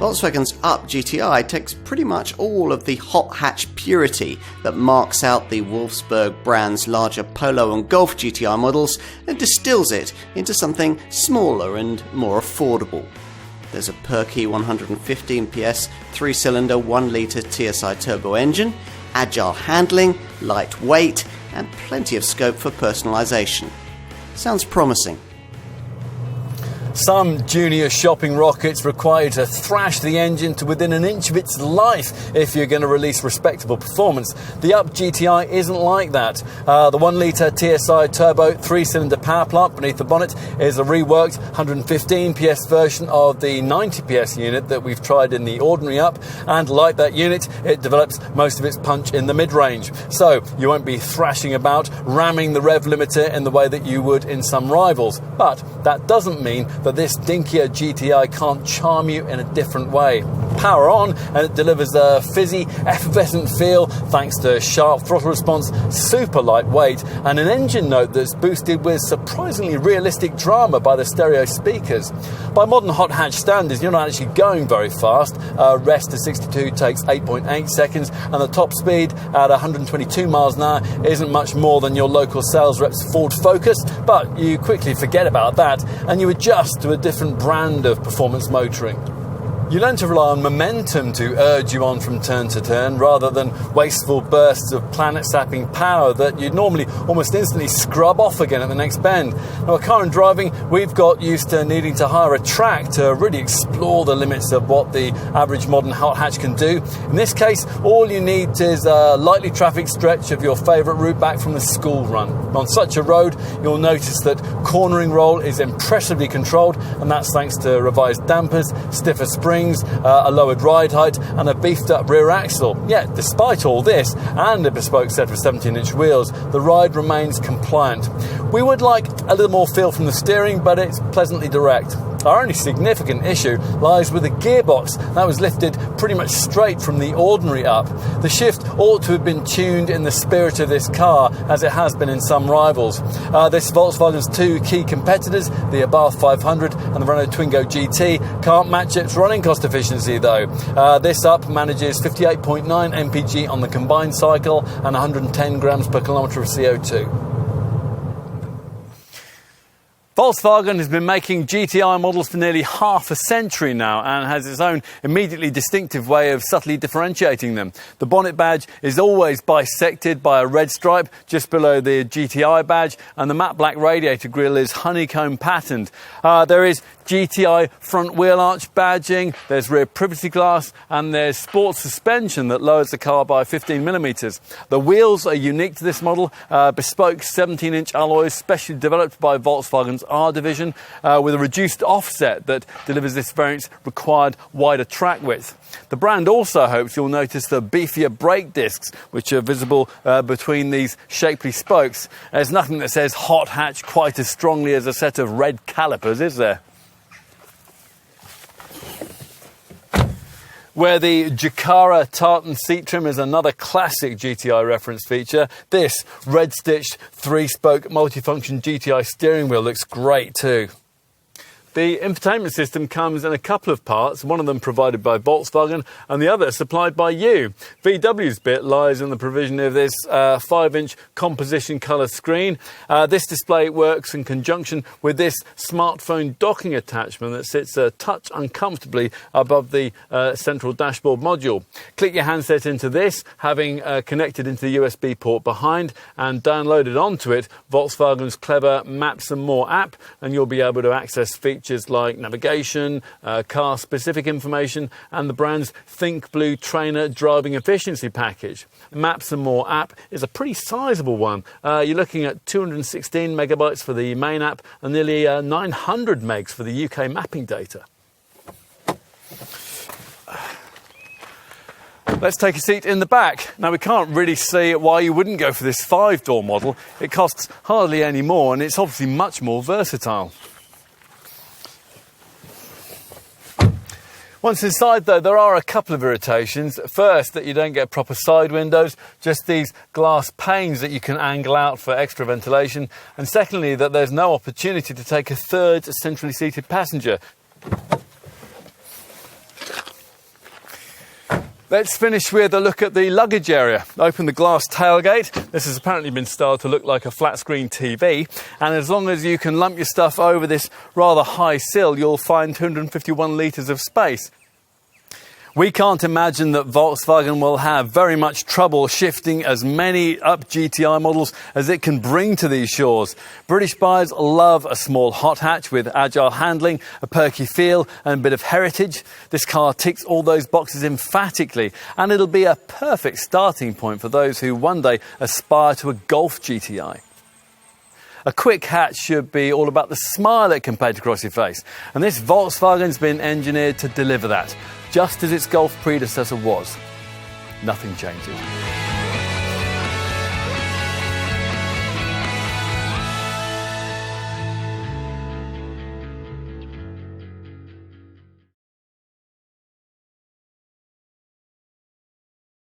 Volkswagen's Up GTI takes pretty much all of the hot hatch purity that marks out the Wolfsburg brand's larger Polo and Golf GTI models and distills it into something smaller and more affordable. There's a perky 115 PS 3-cylinder 1-litre TSI turbo engine, agile handling, lightweight, and plenty of scope for personalisation. Sounds promising. Some junior shopping rockets require you to thrash the engine to within an inch of its life if you're going to release respectable performance. The Up GTI isn't like that. The 1-litre TSI turbo 3-cylinder power plant beneath the bonnet is a reworked 115 PS version of the 90 PS unit that we've tried in the ordinary Up, and like that unit, it develops most of its punch in the mid-range. So you won't be thrashing about, ramming the rev limiter in the way that you would in some rivals. But that doesn't mean that this dinkier GTI can't charm you in a different way. Power on and it delivers a fizzy, effervescent feel thanks to sharp throttle response, super lightweight, and an engine note that's boosted with surprisingly realistic drama by the stereo speakers. By modern hot hatch standards, you're not actually going very fast. Rest to 62 takes 8.8 seconds, and the top speed at 122 miles an hour isn't much more than your local sales rep's Ford Focus, but you quickly forget about that and you adjust to a different brand of performance motoring. You learn to rely on momentum to urge you on from turn to turn, rather than wasteful bursts of planet-sapping power that you'd normally almost instantly scrub off again at the next bend. Now, at car and driving, we've got used to needing to hire a track to really explore the limits of what the average modern hot hatch can do. In this case, all you need is a lightly trafficked stretch of your favourite route back from the school run. On such a road, you'll notice that cornering roll is impressively controlled, and that's thanks to revised dampers, stiffer springs, a lowered ride height, and a beefed up rear axle. Yet, despite all this, and a bespoke set of 17-inch wheels, the ride remains compliant. We would like a little more feel from the steering, but it's pleasantly direct. Our only significant issue lies with the gearbox. That was lifted pretty much straight from the ordinary Up. The shift ought to have been tuned in the spirit of this car, as it has been in some rivals. This Volkswagen's two key competitors, the Abarth 500 and the Renault Twingo GT, can't match its running cost efficiency though. This Up manages 58.9 mpg on the combined cycle and 110 grams per kilometre of CO2. Volkswagen has been making GTI models for nearly half a century now and has its own immediately distinctive way of subtly differentiating them. The bonnet badge is always bisected by a red stripe just below the GTI badge, and the matte black radiator grille is honeycomb patterned. There is GTI front wheel arch badging, there's rear privacy glass, and there's sports suspension that lowers the car by 15mm. The wheels are unique to this model, bespoke 17-inch alloys specially developed by Volkswagen's R division, with a reduced offset that delivers this variant's required wider track width. The brand also hopes you'll notice the beefier brake discs, which are visible between these shapely spokes. There's nothing that says hot hatch quite as strongly as a set of red calipers, is there? Where the Jakara tartan seat trim is another classic GTI reference feature, this red-stitched 3-spoke multifunction GTI steering wheel looks great too. The infotainment system comes in a couple of parts, one of them provided by Volkswagen and the other supplied by you. VW's bit lies in the provision of this 5-inch composition colour screen. This display works in conjunction with this smartphone docking attachment that sits a touch uncomfortably above the central dashboard module. Click your handset into this, having connected into the USB port behind, and downloaded onto it Volkswagen's clever Maps and More app, and you'll be able to access features like navigation, car-specific information, and the brand's Think Blue Trainer driving efficiency package. The Maps and More app is a pretty sizable one. You're looking at 216 megabytes for the main app and nearly 900 megs for the UK mapping data. Let's take a seat in the back. Now, we can't really see why you wouldn't go for this 5-door model. It costs hardly any more, and it's obviously much more versatile. Once inside though, there are a couple of irritations. First, that you don't get proper side windows, just these glass panes that you can angle out for extra ventilation. And secondly, that there's no opportunity to take a third centrally seated passenger. Let's finish with a look at the luggage area. Open the glass tailgate. This has apparently been styled to look like a flat screen TV. And as long as you can lump your stuff over this rather high sill, you'll find 251 litres of space. We can't imagine that Volkswagen will have very much trouble shifting as many Up GTI models as it can bring to these shores. British buyers love a small hot hatch with agile handling, a perky feel and a bit of heritage. This car ticks all those boxes emphatically, and it'll be a perfect starting point for those who one day aspire to a Golf GTI. A quick hatch should be all about the smile it can paint across your face, and this Volkswagen's been engineered to deliver that, just as its Golf predecessor was. Nothing changes.